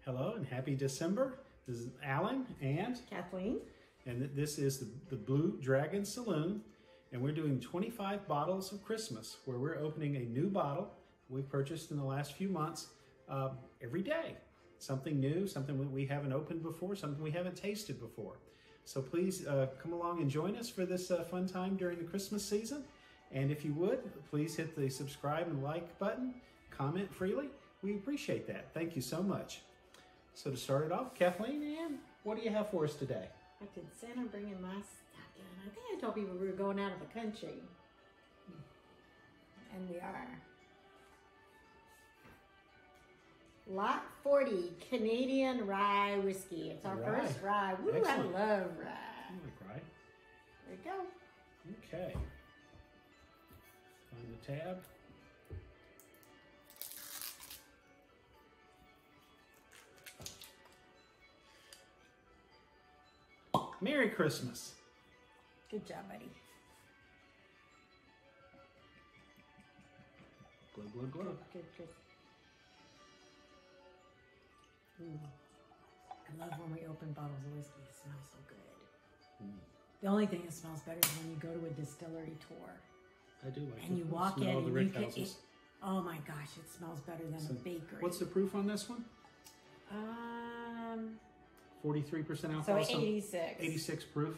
Hello and happy December. This is Alan and Kathleen. This is the Blue Dragon Saloon, and we're doing 25 bottles of Christmas, where we're opening a new bottle we purchased in the last few months every day. Something new, something that we haven't opened before, something we haven't tasted before. So please come along and join us for this fun time during the Christmas season. And if you would, please hit the subscribe and like button, comment freely. We appreciate that. Thank you so much. So to start it off, Kathleen, Ann, what do you have for us today? I did Santa bringing my stuff in. I think I told people we were going out of the country. And we are. Lot 40 Canadian Rye Whiskey. It's our first rye. Woo, excellent. I love rye. I like rye. There you go. Okay. Find the tab. Merry Christmas. Good job, buddy. Glug, glug, glug. Good. Ooh. I love when we open bottles of whiskey. It smells so good. The only thing that smells better is when you go to a distillery tour. I do like it. And you walk in and you can... oh my gosh, it smells better than a bakery. What's the proof on this one? 43% alcohol. So 86. 86 proof,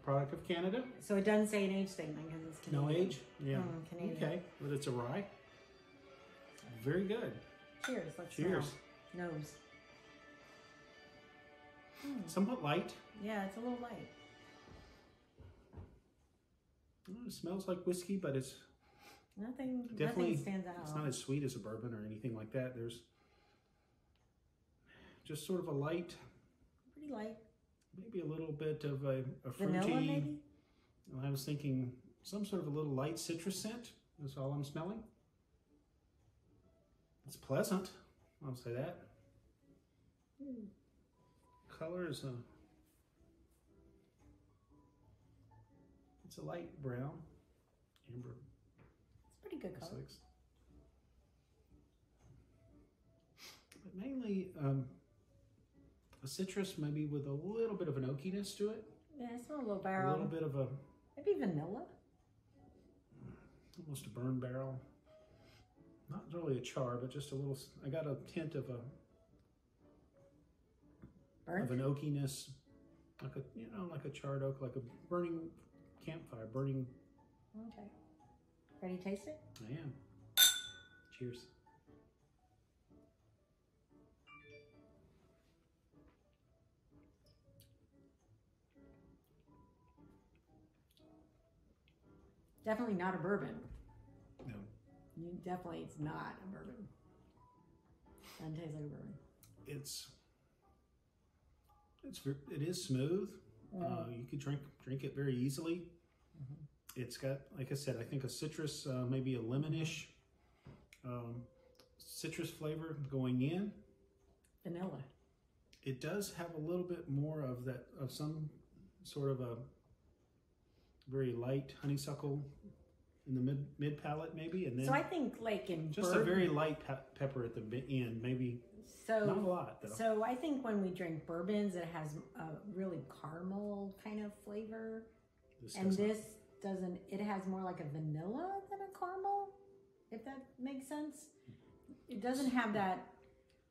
product of Canada. So it doesn't say an age statement because it's Canadian. No age? Yeah. Canadian. Okay, but it's a rye. Very good. Cheers. Let's Cheers. Smell. Nose. Somewhat light. Yeah, it's a little light. It smells like whiskey, but it's nothing stands out. It's not as sweet as a bourbon or anything like that. There's just sort of a light. Pretty light. Maybe a little bit of a fruity. Vanilla, maybe? I was thinking some sort of a little light citrus scent. That's all I'm smelling. It's pleasant. I'll say that. Color is it's a light brown, amber. It's pretty good color. But mainly a citrus, maybe with a little bit of an oakiness to it. Yeah, it's a little barrel. A little bit of a... maybe vanilla? Almost a burn barrel. Not really a char, but just a little... I got a hint of a... burnt? Of an oakiness. Like a, like a charred oak, like a burning campfire, burning... Okay. Ready to taste it? I am. Cheers. Definitely not a bourbon. No. Definitely, it's not a bourbon. Doesn't taste like a bourbon. It is smooth. You could drink it very easily. It's got, like I said, I think a citrus, maybe a lemonish citrus flavor going in. Vanilla. It does have a little bit more of some sort of a very light honeysuckle in the mid palate, maybe, and then so I think like in just bourbon, a very light pepper at the end, maybe. So not a lot though. So I think when we drink bourbons, it has a really caramel kind of flavor, this doesn't. It has more like a vanilla than a caramel, if that makes sense. It doesn't have that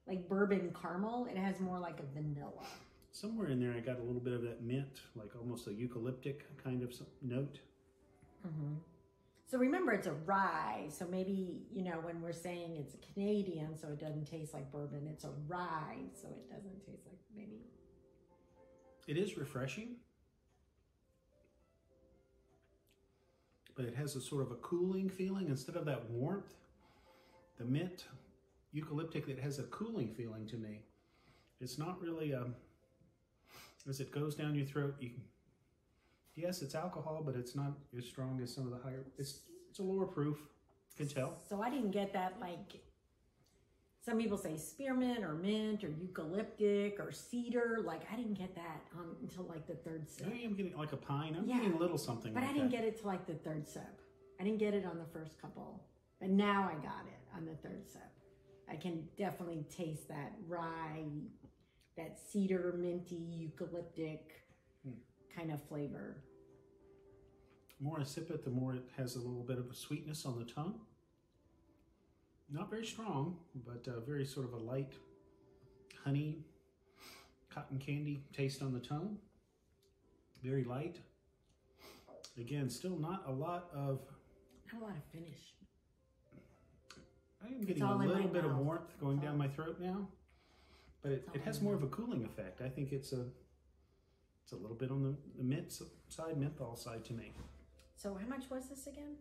like bourbon caramel. It has more like a vanilla. Somewhere in there, I got a little bit of that mint, like almost a eucalyptic kind of note. So remember, it's a rye. So maybe, when we're saying it's a Canadian, so it doesn't taste like bourbon, it's a rye, so it doesn't taste like maybe. It is refreshing, but it has a sort of a cooling feeling instead of that warmth. The mint, eucalyptic, it has a cooling feeling to me. It's not really as it goes down your throat, yes, it's alcohol, but it's not as strong as some of the higher. It's a lower proof. You can tell. So I didn't get that, like some people say spearmint or mint or eucalyptic or cedar. Like I didn't get that until like the third sip. I am getting like a pine. I'm getting a little something. But like I didn't that. get it till like the third sip. I didn't get it on the first couple, but now I got it on the third sip. I can definitely taste that rye, that cedar, minty, eucalyptic kind of flavor. The more I sip it, the more it has a little bit of a sweetness on the tongue. Not very strong, but very sort of a light honey, cotton candy taste on the tongue. Very light. Again, still not a lot of... Not a lot of finish. I am getting a little bit of warmth going down my throat now, but it has more of a cooling effect. I think it's a little bit on the mint side, menthol side to me. So how much was this again?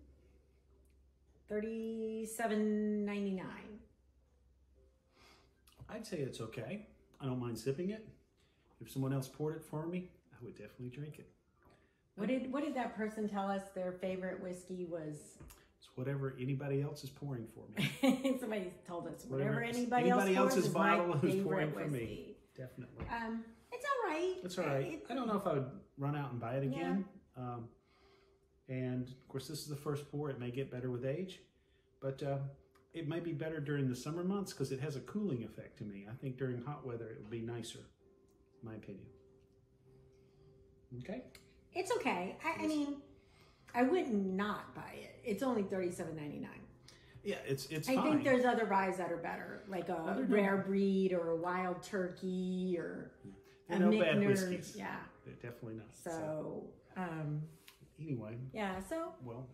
$37.99. I'd say it's okay. I don't mind sipping it. If someone else poured it for me, I would definitely drink it. What did that person tell us their favorite whiskey was? It's whatever anybody else is pouring for me. Somebody told us whatever anybody else's bottle is pouring for me. Definitely. It's all right. It's all right. I don't know if I would run out and buy it again. Yeah. And of course, this is the first pour. It may get better with age, but it might be better during the summer months because it has a cooling effect to me. I think during hot weather, it would be nicer, in my opinion. Okay. It's okay. I mean, I would not buy it. It's only $37.99. Yeah, it's fine. I think there's other ryes that are better, like a rare breed or a wild turkey or a bad whiskeys. Yeah, they're definitely not. So anyway. Yeah. So well,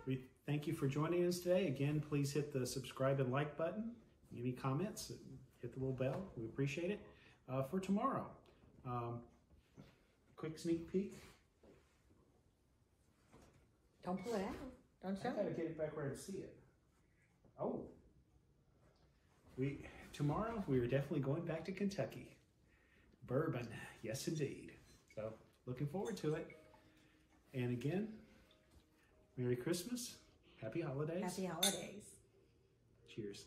we thank you for joining us today. Again, please hit the subscribe and like button. Any comments? Hit the little bell. We appreciate it. For tomorrow, quick sneak peek. Don't pull it out. Don't show it. I gotta get it back where I can see it. Oh. Tomorrow we are definitely going back to Kentucky. Bourbon, yes indeed. So looking forward to it. And again, Merry Christmas, Happy Holidays. Happy Holidays. Cheers.